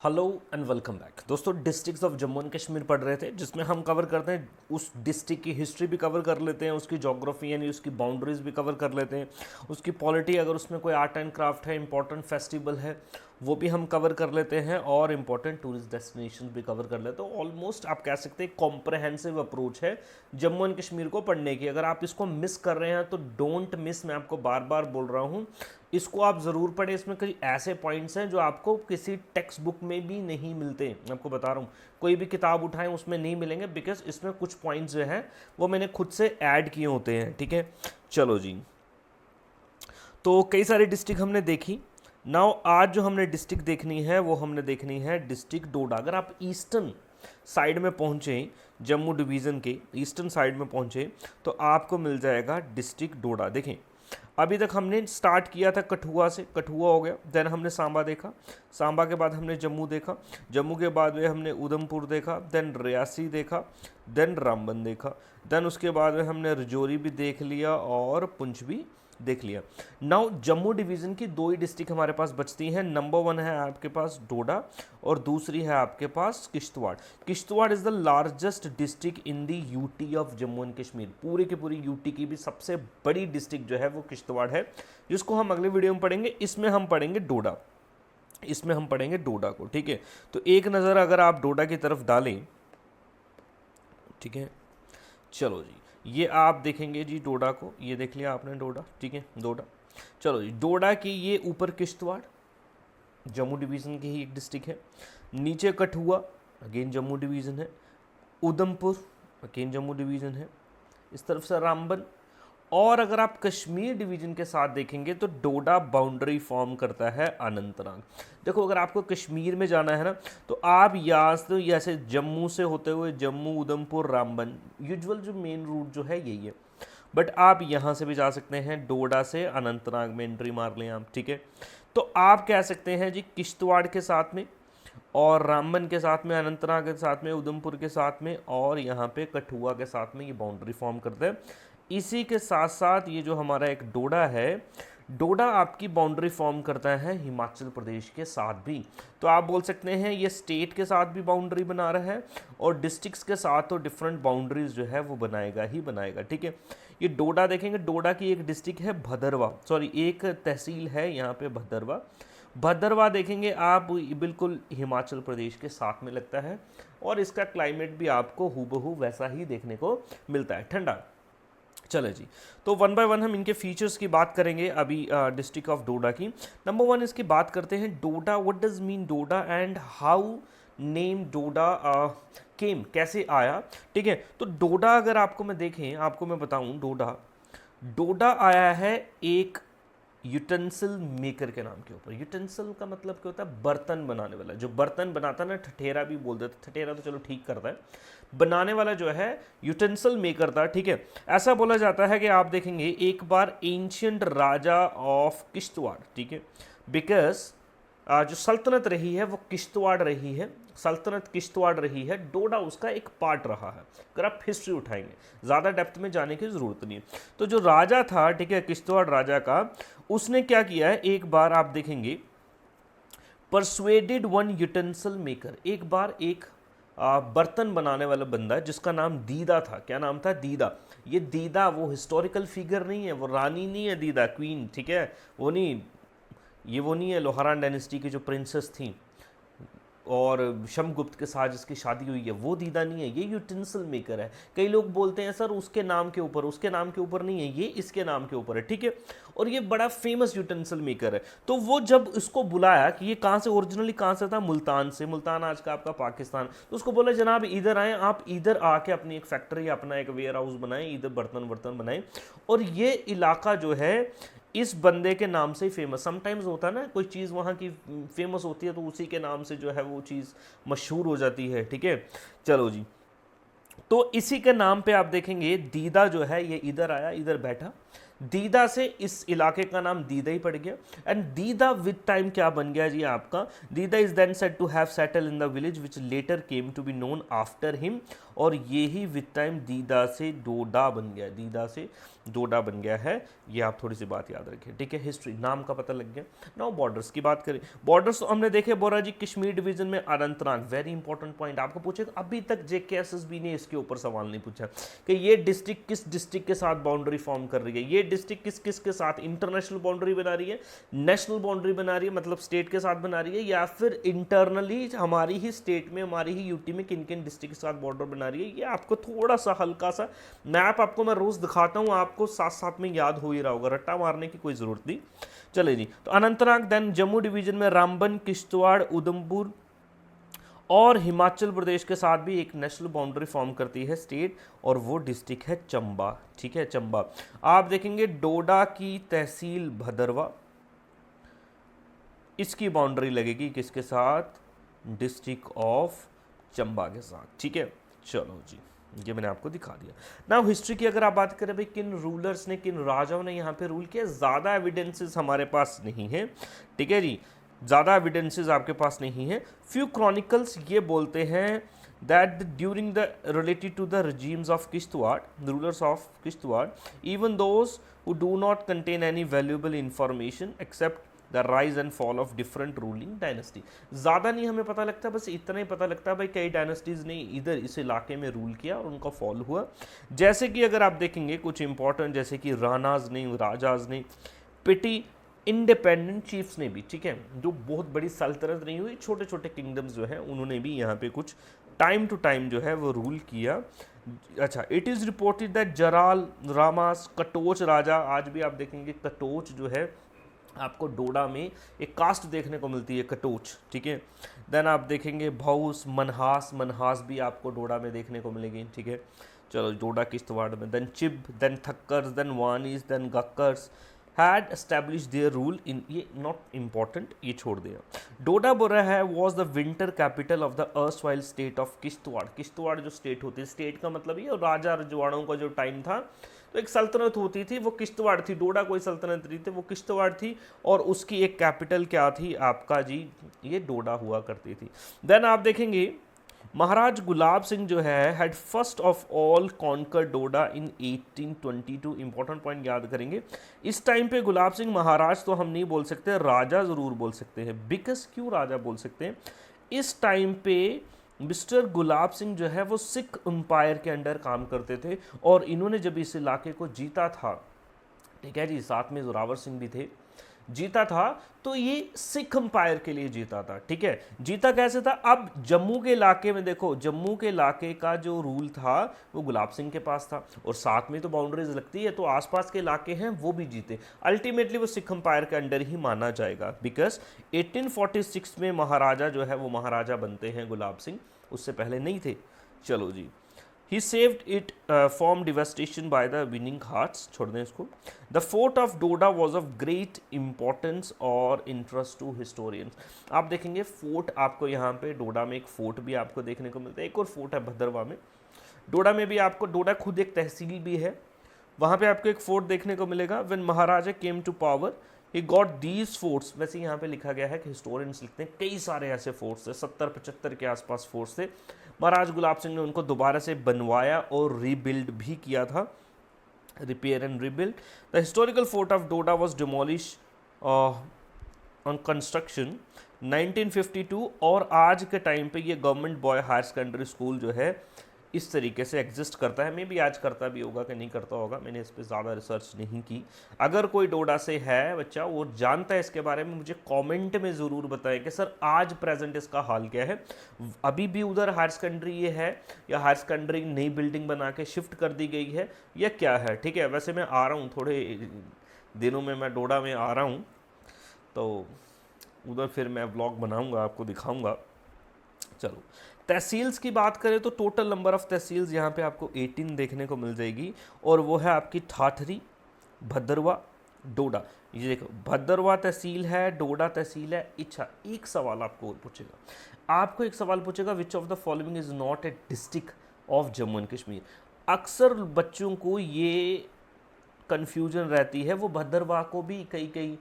Hello and welcome back दोस्तों। Districts of Jammu and Kashmir पढ़ रहे थे जिसमें हम कवर करते हैं उस डिस्ट्रिक्ट की हिस्ट्री भी कवर कर लेते हैं, उसकी जोग्राफी यानी उसकी बाउंड्रीज भी कवर कर लेते हैं, उसकी पॉलिटी, अगर उसमें कोई आर्ट एंड क्राफ्ट है, इंपॉर्टेंट फेस्टिवल है वो भी हम कवर कर लेते हैं और इंपॉर्टेंट टूरिस्ट डेस्टिनेशन भी कवर कर लेते हैं। ऑलमोस्ट आप कह सकते हैं कॉम्प्रहेंसिव अप्रोच है जम्मू एंड कश्मीर को पढ़ने की। अगर आप इसको मिस कर रहे हैं तो डोंट मिस, मैं आपको बार बार बोल रहा हूँ, इसको आप ज़रूर पढ़ें। इसमें कई ऐसे पॉइंट्स हैं जो आपको किसी टेक्स्ट बुक में भी नहीं मिलते। मैं आपको बता रहा हूँ, कोई भी किताब उठाएं उसमें नहीं मिलेंगे, बिकॉज इसमें कुछ पॉइंट्स जो हैं वो मैंने खुद से ऐड किए होते हैं। ठीक है, चलो जी। तो कई सारी डिस्ट्रिक्ट हमने देखी। नाउ आज जो हमने डिस्ट्रिक्ट देखनी है वो हमने देखनी है डिस्ट्रिक्ट डोडा। अगर आप ईस्टर्न साइड में पहुँचे, जम्मू डिवीज़न के ईस्टर्न साइड में पहुँचे तो आपको मिल जाएगा डिस्ट्रिक्ट डोडा। देखें, अभी तक हमने स्टार्ट किया था कठुआ से, कठुआ हो गया, देन हमने सांबा देखा, सांबा के बाद हमने जम्मू देखा, जम्मू के बाद में हमने उधमपुर देखा, देन रियासी देखा, देन रामबन देखा, देन उसके बाद में हमने रजौरी भी देख लिया और पुंछ भी देख लिया। नाउ जम्मू डिवीज़न की दो ही डिस्ट्रिक्ट हमारे पास बचती हैं। नंबर वन है आपके पास डोडा और दूसरी है आपके पास Kishtwar. Kishtwar is the largest district in the UT of Jammu and Kashmir. पूरे के पूरी यूटी की भी सबसे बड़ी डिस्ट्रिक्ट जो है वो किश्तवाड़ है, जिसको हम अगले वीडियो में पढ़ेंगे। इसमें हम पढ़ेंगे डोडा, इसमें हम पढ़ेंगे डोडा को। ठीक है, तो एक नज़र अगर आप डोडा की तरफ डालें, ठीक है, चलो जी, ये आप देखेंगे जी डोडा को, ये देख लिया आपने डोडा। ठीक है, डोडा, चलो जी, डोडा की ये ऊपर किश्तवाड़ जम्मू डिवीज़न की ही एक डिस्ट्रिक्ट है, नीचे कठुआ अगेन जम्मू डिवीज़न है, उधमपुर अगेन जम्मू डिवीज़न है, इस तरफ से रामबन। और अगर आप कश्मीर डिवीज़न के साथ देखेंगे तो डोडा बाउंड्री फॉर्म करता है अनंतनाग। देखो, अगर आपको कश्मीर में जाना है ना तो आप यहाँ से, जैसे जम्मू से होते हुए जम्मू, उधमपुर, रामबन, यूजुअल जो मेन रूट जो है यही है, बट आप यहाँ से भी जा सकते हैं, डोडा से अनंतनाग में एंट्री मार लें आप। ठीक है, तो आप कह सकते हैं जी किश्तवाड़ के साथ में और रामबन के साथ में, अनंतनाग के साथ में, उधमपुर के साथ में और यहाँ पे कठुआ के साथ में ये बाउंड्री फॉर्म करते हैं। इसी के साथ साथ ये जो हमारा एक डोडा है, डोडा आपकी बाउंड्री फॉर्म करता है हिमाचल प्रदेश के साथ भी। तो आप बोल सकते हैं ये स्टेट के साथ भी बाउंड्री बना रहा है और डिस्ट्रिक्ट्स के साथ तो डिफरेंट बाउंड्रीज जो है वो बनाएगा ही बनाएगा। ठीक है, ये डोडा देखेंगे, डोडा की एक डिस्ट्रिक्ट है भदरवा, सॉरी एक तहसील है यहाँ पे भदरवा। भदरवा देखेंगे आप, बिल्कुल हिमाचल प्रदेश के साथ में लगता है और इसका क्लाइमेट भी आपको हूबहू वैसा ही देखने को मिलता है, ठंडा। चले जी, तो वन बाय वन हम इनके फीचर्स की बात करेंगे अभी डिस्ट्रिक्ट ऑफ डोडा की। नंबर वन इसकी बात करते हैं Doda, what does mean Doda and how name Doda came, कैसे आया। ठीक है, तो डोडा अगर आपको मैं देखें, आपको मैं बताऊं, डोडा डोडा आया है एक यूटेंसिल मेकर के नाम के ऊपर। यूटेंसिल का मतलब क्या होता है? बर्तन बनाने वाला, जो बर्तन बनाता है ना, ठठेरा भी बोल देते, ठठेरा तो चलो ठीक करता है, बनाने वाला जो है यूटेंसिल मेकर था। ठीक है, ऐसा बोला जाता है कि आप देखेंगे एक बार एंशियंट राजा ऑफ किश्तवाड़, ठीक है, बिकॉज जो सल्तनत रही है वो किश्तवाड़ रही है, सल्तनत किश्तवाड़ रही है, डोडा उसका एक पार्ट रहा है। अगर आप हिस्ट्री उठाएंगे, ज़्यादा डेप्थ में जाने की ज़रूरत नहीं है। तो जो राजा था, ठीक है, किश्तवाड़ राजा का, उसने क्या किया है, एक बार आप देखेंगे परसुएडेड वन यूटेंसिल मेकर, एक बार एक बर्तन बनाने वाला बंदा जिसका नाम दीदा था। क्या नाम था? दीदा। ये दीदा वो हिस्टोरिकल फिगर नहीं है, वो रानी नहीं है दीदा, क्वीन, ठीक है, वो नहीं, ये वो नहीं है लोहारान डायनेस्टी की जो प्रिंसेस थी और शमगुप्त के साथ जिसकी शादी हुई है, वो दीदा नहीं है, ये यूटेंसिल मेकर है। कई लोग बोलते हैं सर उसके नाम के ऊपर, उसके नाम के ऊपर नहीं है, ये इसके नाम के ऊपर है। ठीक है, और ये बड़ा फेमस यूटेंसिल मेकर है। तो वो जब इसको बुलाया कि ये कहाँ से, ओरिजिनली कहाँ से था, मुल्तान से, मुल्तान आज का आपका पाकिस्तान, तो उसको बोला जनाब इधर आए, आप इधर आके अपनी एक फैक्ट्री, अपना एक वेयर हाउस बनाएं, इधर बर्तन वर्तन बनाएं। और ये इलाका जो है इस बंदे के नाम से ही फेमस, समटाइम्स होता है ना, कोई चीज़ वहाँ की फेमस होती है तो उसी के नाम से जो है वो चीज़ मशहूर हो जाती है। ठीक है, चलो जी, तो इसी के नाम पे आप देखेंगे दीदा जो है ये इधर आया, इधर बैठा दीदा से इस इलाके का नाम दीदा ही पड़ गया। एंड दीदा विद टाइम क्या बन गया जी आपका, Dida is then said to have settle in the village which later came to be known after him, और ये ही विद टाइम दीदा से डोडा बन गया, दीदा से डोडा बन गया है। ये आप थोड़ी सी बात याद रखें, ठीक है। हिस्ट्री नाम का पता लग गया। नाउ बॉर्डर्स की बात करें, बॉर्डर्स तो हमने देखे बोरा जी, कश्मीर डिवीजन में अनंतनाग, वेरी इंपॉर्टेंट पॉइंट आपको पूछेगा, अभी तक जेकेएसएसबी ने इसके ऊपर सवाल नहीं पूछा कि ये डिस्ट्रिक्ट किस डिस्ट्रिक्ट के साथ बाउंड्री फॉर्म कर रही है, ये डिस्ट्रिक्ट किस किस के साथ इंटरनेशनल बाउंड्री बना रही है, नेशनल बाउंड्री बना रही है मतलब स्टेट के साथ बना रही है, या फिर इंटरनली हमारी ही स्टेट में, हमारी ही यूटी में किन किन डिस्ट्रिक्ट के साथ बॉर्डर बना रही है। ये आपको थोड़ा सा हल्का सा मैप आपको मैं रोज दिखाता हूँ, आपको साथ साथ में याद हो ही रहा होगा, रट्टा मारने की कोई जरूरत नहीं। चले जी, तो अनंतनाग, देन जम्मू डिवीजन में रामबन, किश्तवाड़, उधमपुर और हिमाचल प्रदेश के साथ भी एक नेशनल बाउंड्री फॉर्म करती है स्टेट, और वो डिस्ट्रिक्ट है चंबा, ठीक है, चंबा। आप देखेंगे डोडा की तहसील भदरवा, इसकी बाउंड्री लगेगी किसके साथ, डिस्ट्रिक्ट ऑफ चंबा के साथ, ठीक है। चलो जी, ये मैंने आपको दिखा दिया। नाउ हिस्ट्री की अगर आप बात करें भाई, किन रूलर्स ने, किन राजाओं ने यहाँ पे रूल किया, ज़्यादा एविडेंसेस हमारे पास नहीं है, ठीक है जी, ज़्यादा एविडेंसेस आपके पास नहीं है। फ्यू क्रॉनिकल्स ये बोलते हैं that during the related to the regimes of Kishtwar, rulers of Kishtwar, even those who do not contain any valuable information except the rise and fall of different ruling dynasty. ज़्यादा नहीं हमें पता लगता, बस इतना ही पता लगता है भाई कई डायनेस्टीज़ ने इधर इस इलाके में रूल किया और उनका फॉल हुआ। जैसे कि अगर आप देखेंगे कुछ इंपॉर्टेंट, जैसे कि रानाज ने, राजाज ने, पिटी इंडिपेंडेंट चीफ्स ने भी, ठीक है, जो बहुत बड़ी सल्तनत नहीं हुई, छोटे छोटे किंगडम्स जो हैं उन्होंने भी यहाँ पे कुछ टाइम टू टाइम जो है वो रूल किया। अच्छा, it is reported that जराल, रामास, Katoch राजा, आज भी आप देखेंगे कटोच जो है आपको डोडा में एक कास्ट देखने को मिलती है, कटोच, ठीक है। देन आप देखेंगे भौस, मनहास, मनहास भी आपको डोडा में देखने को मिलेगी, ठीक है। चलो डोडा किश्तवाड़ में, then Chib, then Thakkars, then Wanis, then Gakkars had establish their rule in, ये नॉट इम्पॉर्टेंट, ये छोड़ दिया। डोडा बोरा है was the winter capital of the erstwhile state of Kishtwar. Kishtwar जो स्टेट होती है, स्टेट का मतलब ये राजा रजवाड़ों का जो टाइम था, तो एक सल्तनत होती थी, वो किश्तवाड़ थी, डोडा कोई सल्तनत नहीं थी, वो किश्तवाड़ थी, और उसकी एक कैपिटल क्या थी आपका जी, ये डोडा हुआ करती थी। देन आप देखेंगे महाराज गुलाब सिंह जो है had first of all conquer Doda in 1822। Important point याद करेंगे, इस टाइम पे गुलाब सिंह महाराज तो हम नहीं बोल सकते, राजा ज़रूर बोल सकते हैं। बिकॉज क्यों राजा बोल सकते हैं, इस टाइम पे मिस्टर गुलाब सिंह जो है वो सिख एम्पायर के अंडर काम करते थे, और इन्होंने जब इस इलाके को जीता था, ठीक है जी, साथ में जोरावर सिंह भी थे, जीता था, तो ये सिख एम्पायर के लिए जीता था, ठीक है। जीता कैसे था, अब जम्मू के इलाके में देखो, जम्मू के इलाके का जो रूल था वो गुलाब सिंह के पास था, और साथ में तो बाउंड्रीज लगती है, तो आसपास के इलाके हैं वो भी जीते, अल्टीमेटली वो सिख एम्पायर के अंडर ही माना जाएगा। बिकॉज 1846 में महाराजा जो है वो महाराजा बनते हैं गुलाब सिंह, उससे पहले नहीं थे। चलो जी, He saved it from devastation by the winning hearts, छोड़ दें इसको। The fort of Doda was of great importance और interest to historians। आप देखेंगे फोर्ट आपको यहाँ पे डोडा में एक फोर्ट भी आपको देखने को मिलता है, एक और फोर्ट है भद्रवा में, डोडा में भी आपको, डोडा खुद एक तहसील भी है, वहाँ पे आपको एक फोर्ट देखने को मिलेगा। When Maharaja came to power he got these forts, वैसे यहाँ पे लिखा गया है कि हिस्टोरियंस लिखते हैं कई सारे ऐसे फोर्ट्स थे, 70-75 के आसपास फोर्ट्स थे। महाराज गुलाब सिंह ने उनको दोबारा से बनवाया और रीबिल्ड भी किया था, repair and rebuild. The historical fort of Doda was demolish on construction 1952, और आज के टाइम पे ये government boy higher secondary school जो है इस तरीके से एग्जिस्ट करता है। मे भी आज करता भी होगा कि नहीं करता होगा, मैंने इस पर ज़्यादा रिसर्च नहीं की। अगर कोई डोडा से है बच्चा, वो जानता है इसके बारे में, मुझे कमेंट में ज़रूर बताएं कि सर आज प्रेजेंट इसका हाल क्या है, अभी भी उधर हायर सेकेंडरी ये है, या हायर सेकेंडरी नई बिल्डिंग बना के शिफ्ट कर दी गई है, या क्या है, ठीक है। वैसे मैं आ रहा हूँ, थोड़े दिनों में मैं डोडा में आ रहा हूँ, तो उधर फिर मैं व्लॉग बनाऊँगा, आपको दिखाऊँगा। चलो, तहसील्स की बात करें तो टोटल नंबर ऑफ तहसील्स यहाँ पे आपको 18 देखने को मिल जाएगी, और वो है आपकी ठाठरी, भद्रवा, डोडा। ये देखो, भद्रवा तहसील है, डोडा तहसील है। अच्छा, एक सवाल आपको और पूछेगा, आपको एक सवाल पूछेगा, which of the following is not a district of Jammu and Kashmir. अक्सर बच्चों को ये कन्फ्यूजन रहती है, वो भद्रवाह को भी कई कई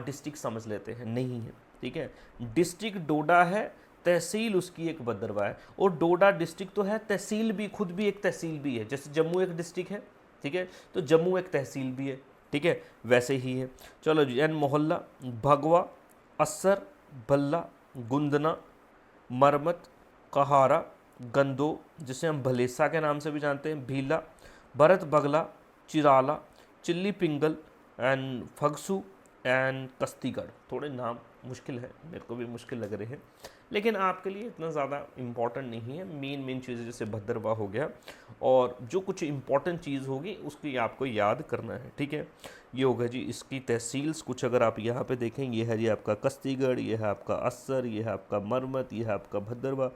डिस्ट्रिक्ट समझ लेते हैं, नहीं है, ठीक है। डिस्ट्रिक्ट डोडा है, तहसील उसकी एक भद्रवाह है, और डोडा डिस्ट्रिक्ट तो है, तहसील भी खुद भी एक तहसील भी है, जैसे जम्मू एक डिस्ट्रिक्ट है, ठीक है, तो जम्मू एक तहसील भी है, ठीक है, वैसे ही है। चलो जी, एन मोहल्ला, भगवा, असर, भल्ला, गुंदना, मरमत, कहारा, गंदो, जिसे हम भलेसा के नाम से भी जानते हैं, भीला, भरत बगला, Chirala, chilli Pingal and फगसू and कस्तीगढ़। थोड़े नाम मुश्किल है, मेरे को भी मुश्किल लग रहे हैं, लेकिन आपके लिए इतना ज़्यादा इम्पॉर्टेंट नहीं है। मेन चीज़ जैसे भद्रवाह हो गया, और जो कुछ इम्पॉर्टेंट चीज़ होगी उसकी आपको याद करना है, ठीक है। ये होगा जी इसकी तहसील्स कुछ, अगर आप यहाँ पे देखें, ये है जी आपका कस्तीगढ़, ये है आपका असर, ये है आपका मरमत, ये है आपका भद्रवाह,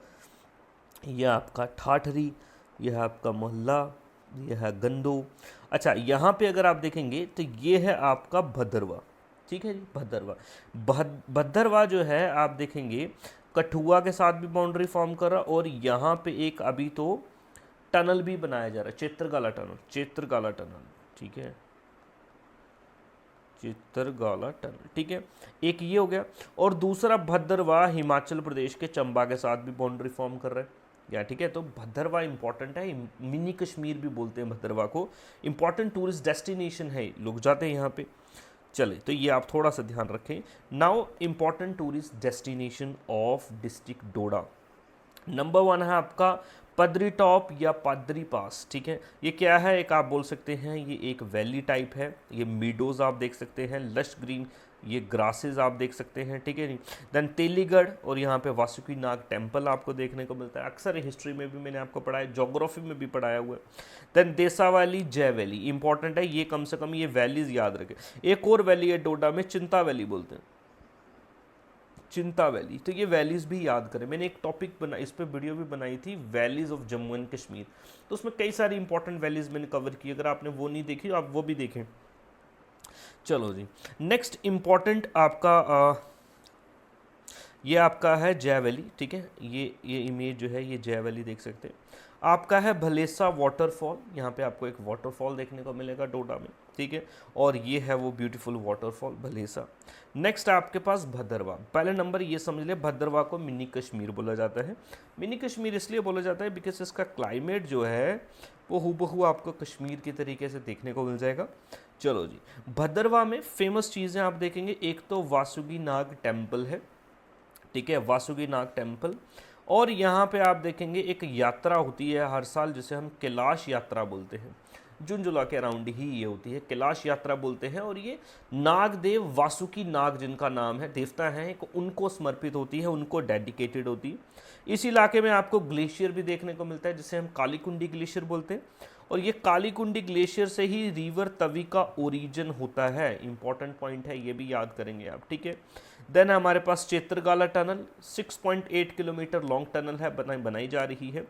यह आपका ठाठरी, यह आपका मोहल्ला, यह है गंदो। अच्छा, यहाँ पे अगर आप देखेंगे तो ये है आपका भद्रवाह, ठीक है जी, भद्रवाह। भद्रवाह जो है आप देखेंगे कठुआ के साथ भी बाउंड्री फॉर्म कर रहा, और यहाँ पे एक अभी तो टनल भी बनाया जा रहा है, चित्रगाला टनल, चित्रगाला टनल, ठीक है, चित्रगाला टनल, ठीक है, एक ये हो गया। और दूसरा भद्रवाह हिमाचल प्रदेश के चंबा के साथ भी बाउंड्री फॉर्म कर रहा है, या ठीक है। तो भद्रवाह इंपॉर्टेंट है, मिनी कश्मीर भी बोलते हैं भद्रवाह को, इंपॉर्टेंट टूरिस्ट डेस्टिनेशन है, लोग जाते हैं यहाँ पे। चले, तो ये आप थोड़ा सा ध्यान रखें। Now important tourist destination of district Doda, number 1 है आपका पदरी टॉप या पादरी पास, ठीक है। ये क्या है, एक आप बोल सकते हैं ये एक वैली टाइप है, ये मीडोज आप देख सकते हैं, लश ग्रीन ये ग्रासेस आप देख सकते हैं, ठीक है नहीं। देन तेलीगढ़, और यहाँ पे वासुकी नाग टेम्पल आपको देखने को मिलता है, अक्सर हिस्ट्री में भी मैंने आपको पढ़ाया, ज्योग्राफी में भी पढ़ाया हुआ है। देन देसावाली, जय वैली इंपॉर्टेंट है, ये कम से कम ये वैलीज याद रखें। एक और वैली है डोडा में, चिंता वैली बोलते हैं, चिंता वैली, तो ये वैलीज भी याद करें। मैंने एक टॉपिक बना, इस पर वीडियो भी बनाई थी, valleys of Jammu and Kashmir, तो उसमें कई सारी इंपॉर्टेंट वैलीज मैंने कवर की, अगर आपने वो नहीं देखी आप वो भी देखें। चलो जी, नेक्स्ट इंपॉर्टेंट आपका ये आपका है जय वैली, ठीक है, ये इमेज जो है ये जय वैली देख सकते हैं। आपका है भलेसा वाटरफॉल, यहाँ पे आपको एक वाटरफॉल देखने को मिलेगा डोडा में, ठीक है, और ये है वो ब्यूटीफुल वाटरफॉल भलेसा। नेक्स्ट आपके पास भद्रवाह, पहले नंबर ये समझ ले, भद्रवाह को मिनी कश्मीर बोला जाता है। मिनी कश्मीर इसलिए बोला जाता है बिकॉज इसका क्लाइमेट जो है वो हूबहू आपको कश्मीर के तरीके से देखने को मिल जाएगा। चलो जी, भद्रवाह में फेमस चीज़ें आप देखेंगे, एक तो वासुकी नाग टेम्पल है, ठीक है, वासुकी नाग टेम्पल, और यहाँ पे आप देखेंगे एक यात्रा होती है हर साल जिसे हम कैलाश यात्रा बोलते हैं, जून जुलाई के अराउंड ही ये होती है, कैलाश यात्रा बोलते हैं, और ये नागदेव वासुकी नाग जिनका नाम है, देवता हैं, उनको समर्पित होती है, उनको डेडिकेटेड होती है। इस इलाके में आपको ग्लेशियर भी देखने को मिलता है जिसे हम कालीकुंडी ग्लेशियर बोलते हैं, और ये कालीकुंडी ग्लेशियर से ही रिवर तवी का ओरिजिन होता है, इंपॉर्टेंट पॉइंट है, ये भी याद करेंगे आप, ठीक है। देन हमारे पास चित्रगाला टनल 6.8 किलोमीटर लॉन्ग टनल है, बनाई जा रही है,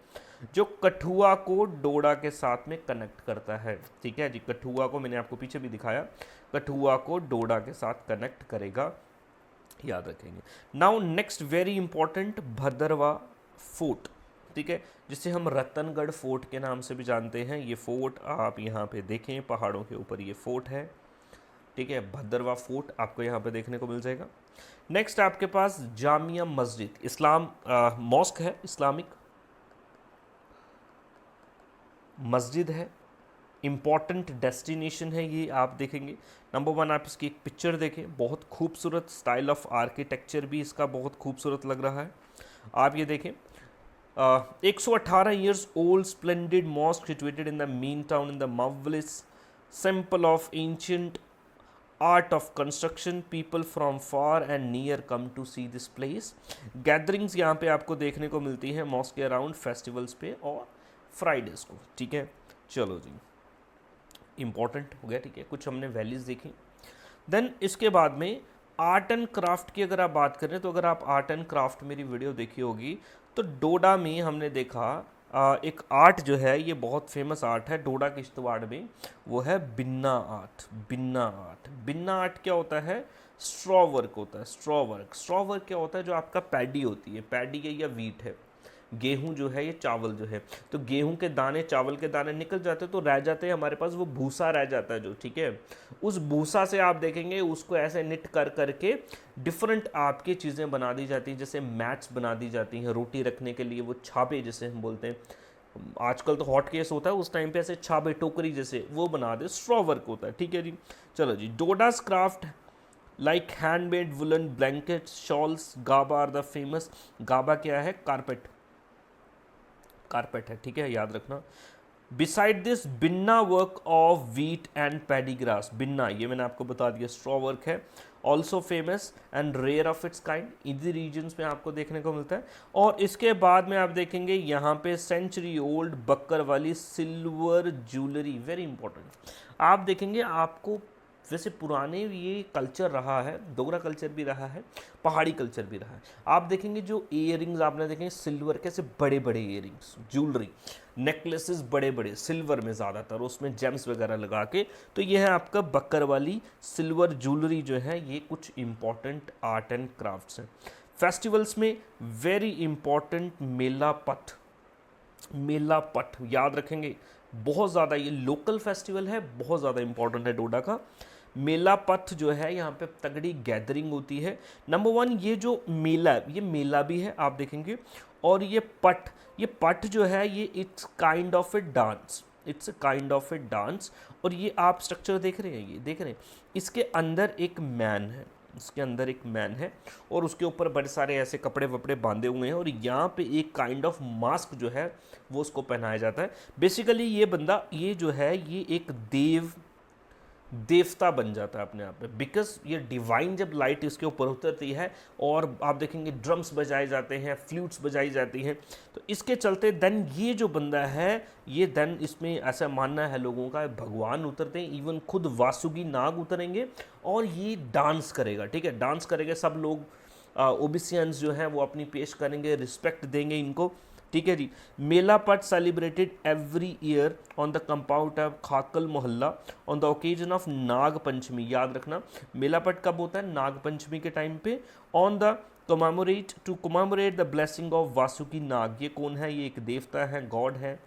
जो कठुआ को डोडा के साथ में कनेक्ट करता है, ठीक है जी। कठुआ को मैंने आपको पीछे भी दिखाया, कठुआ को डोडा के साथ कनेक्ट करेगा, याद रखेंगे। Now next very important Bhaderwah fort, ठीक है, जिसे हम रतनगढ़ फोर्ट के नाम से भी जानते हैं। ये फोर्ट आप यहाँ पे देखें, पहाड़ों के ऊपर ये फोर्ट है, ठीक है, भद्रवाह फोर्ट आपको यहाँ पे देखने को मिल जाएगा। नेक्स्ट आपके पास जामिया मस्जिद, इस्लाम मॉस्क है, इस्लामिक मस्जिद है, इम्पॉर्टेंट डेस्टिनेशन है ये, आप देखेंगे। नंबर 1 आप इसकी एक पिक्चर देखें, बहुत खूबसूरत स्टाइल ऑफ आर्किटेक्चर भी इसका बहुत खूबसूरत लग रहा है, आप ये देखें। 118 years old splendid mosque situated in the main town in the marvellous simple of ancient art of construction, people from far and near come to see this place. Gatherings यहाँ पे आपको देखने को मिलती है मॉस्क के अराउंड, फेस्टिवल्स पे और फ्राइडेज को, ठीक है। चलो जी, इंपॉर्टेंट हो गया, ठीक है, कुछ हमने वैल्यूज देखी। देन इसके बाद में आर्ट एंड क्राफ्ट की अगर आप बात करें, तो अगर आप आर्ट एंड क्राफ्ट मेरी वीडियो देखी होगी तो डोडा में हमने देखा एक आर्ट जो है, ये बहुत फेमस आर्ट है डोडा किश्तवाड़ में, वो है बिन्ना आर्ट। बिन्ना आर्ट, बिन्ना आर्ट क्या होता है, स्ट्रॉ वर्क होता है, स्ट्रॉ वर्क। स्ट्रॉ वर्क क्या होता है, जो आपका पैडी होती है, पैडी है या वीट है, गेहूं जो है ये चावल जो है, तो गेहूं के दाने चावल के दाने निकल जाते हैं तो रह जाते हैं हमारे पास वो भूसा रह जाता है जो, ठीक है। उस भूसा से आप देखेंगे उसको ऐसे निट कर करके डिफरेंट आपकी चीज़ें बना दी जाती हैं, जैसे मैट्स बना दी जाती हैं रोटी रखने के लिए, वो छापे जैसे हम बोलते हैं, आजकल तो हॉट केस होता है, उस टाइम पे ऐसे छापे टोकरी जैसे वो बना दे, स्ट्रॉ वर्क होता है, ठीक है जी। चलो जी, Doda's craft like handmade woollen blanket shawls gabba are the famous. Gabba क्या है? कारपेट, कारपेट है, ठीक है, याद रखना। Beside this binna work of wheat and paddy grass, binna ये मैंने आपको बता दिया स्ट्रॉ वर्क है, also famous and rare of its kind, इधर रीजन्स में आपको देखने को मिलता है। और इसके बाद में आप देखेंगे यहाँ पे सेंचुरी ओल्ड बक्कर वाली सिल्वर ज्वेलरी, वेरी इंपॉर्टेंट। आप देखेंगे आपको वैसे पुराने ये कल्चर रहा है, डोगरा कल्चर भी रहा है, पहाड़ी कल्चर भी रहा है। आप देखेंगे जो इयरिंग्स आपने देखेंगे सिल्वर के, ऐसे बड़े बड़े इयरिंग्स, ज्वेलरी, नेकलेसेस बड़े बड़े सिल्वर में ज़्यादातर, उसमें जेम्स वगैरह लगा के, तो ये है आपका बक्कर वाली सिल्वर ज्वेलरी जो है, ये कुछ इंपॉर्टेंट आर्ट एंड क्राफ्ट्स हैं। फेस्टिवल्स में वेरी इंपॉर्टेंट मेला पट, मेला पट याद रखेंगे, बहुत ज़्यादा ये लोकल फेस्टिवल है, बहुत ज़्यादा इंपॉर्टेंट है डोडा का। मेला पथ जो है यहाँ पे तगड़ी गैदरिंग होती है। नंबर 1 ये जो मेला, ये मेला भी है आप देखेंगे, और ये पट जो है ये it's kind of A dance, it's kind of A dance. और ये आप स्ट्रक्चर देख रहे हैं, ये देख रहे हैं, इसके अंदर एक मैन है, इसके अंदर एक मैन है और उसके ऊपर बड़े सारे ऐसे कपड़े वपड़े बांधे हुए हैं, और यहाँ पे एक काइंड ऑफ मास्क जो है वो उसको पहनाया जाता है। बेसिकली ये बंदा, ये जो है ये एक देवता बन जाता है अपने आप में, बिकॉज ये डिवाइन जब लाइट इसके ऊपर उतरती है, और आप देखेंगे ड्रम्स बजाए जाते हैं, फ्लूट्स बजाई जाती हैं, तो इसके चलते देन ये जो बंदा है ये देन इसमें ऐसा मानना है लोगों का, भगवान उतरते हैं, इवन खुद वासुकी नाग उतरेंगे और ये डांस करेगा, ठीक है, डांस करेंगे, सब लोग ओबिसियंस जो हैं वो अपनी पेश करेंगे, रिस्पेक्ट देंगे इनको, ठीक है जी। मेला पट celebrated every year on the compound of Khakal मोहल्ला on the occasion of Nag Panchami, याद रखना मेला पट कब होता है? नाग पंचमी के टाइम पे, on the to commemorate the blessing of Vasuki Nag. ये कौन है? ये एक देवता है, गॉड है।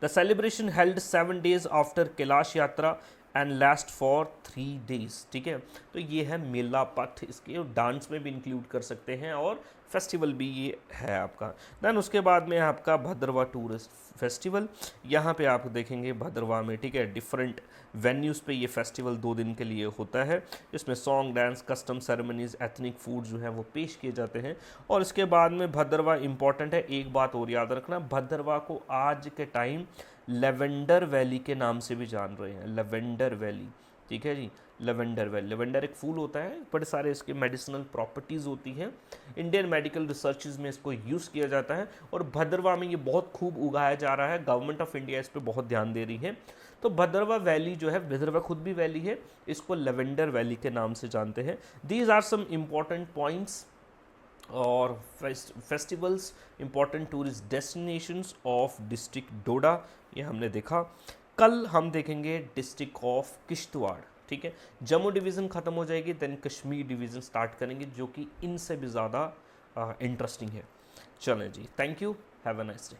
The celebration held 7 days after Kailash Yatra and last for 3 days, ठीक है। तो ये है मेला पट, इसके डांस में भी इंक्लूड कर सकते हैं और फेस्टिवल भी ये है आपका। देन उसके बाद में आपका भद्रवा टूरिस्ट फेस्टिवल, यहाँ पे आप देखेंगे भद्रवा में, ठीक है, डिफरेंट वेन्यूज़ पे ये फेस्टिवल 2 दिन के लिए होता है, इसमें song dance custom ceremonies ethnic food जो है वो पेश किए जाते हैं। और इसके बाद में भद्रवा इंपॉर्टेंट है, एक बात और याद रखना, भद्रवा को आज के टाइम लेवेंडर वैली के नाम से भी जान रहे हैं, लेवेंडर वैली, ठीक है जी, लेवेंडर वैली। लेवेंडर एक फूल होता है, बड़े सारे इसके मेडिसिनल प्रॉपर्टीज़ होती हैं, इंडियन मेडिकल रिसर्चेज में इसको यूज़ किया जाता है, और भद्रवा में ये बहुत खूब उगाया जा रहा है, गवर्नमेंट ऑफ इंडिया इस पर बहुत ध्यान दे रही है। तो भद्रवा वैली जो है, भद्रवा खुद भी वैली है, इसको लेवेंडर वैली के नाम से जानते हैं। These are some important points और festivals, important tourist destinations of district Doda, ये हमने देखा। कल हम देखेंगे डिस्ट्रिक्ट ऑफ किश्तवाड़, ठीक है, जम्मू डिवीज़न ख़त्म हो जाएगी, देन कश्मीर डिवीज़न स्टार्ट करेंगे, जो कि इनसे भी ज़्यादा इंटरेस्टिंग है। चलें जी, thank you, have a nice day.